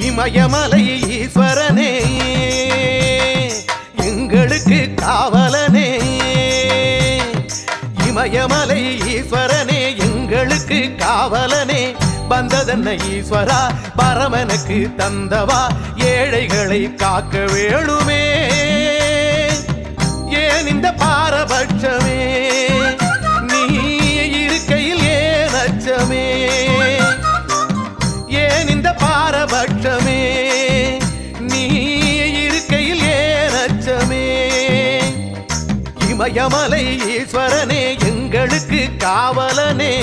இமயமலை ஈஸ்வரனே எங்களுக்கு காவலனே, இமயமலை ஈஸ்வரனே எங்களுக்கு காவலனே, வந்ததென்ன ஈஸ்வரா பரமனுக்கு தந்தவா, ஏழைகளை காக்க வேணுமே, ஏன் இந்த பாரபட்சமே, நீ இருக்கையில் ஏன் அச்சமே, ஏன் இந்த பாரபட்சமே, நீ இருக்கையில் ஏன் அச்சமே, இமயமலை ஈஸ்வரனே எங்களுக்கு காவலனே.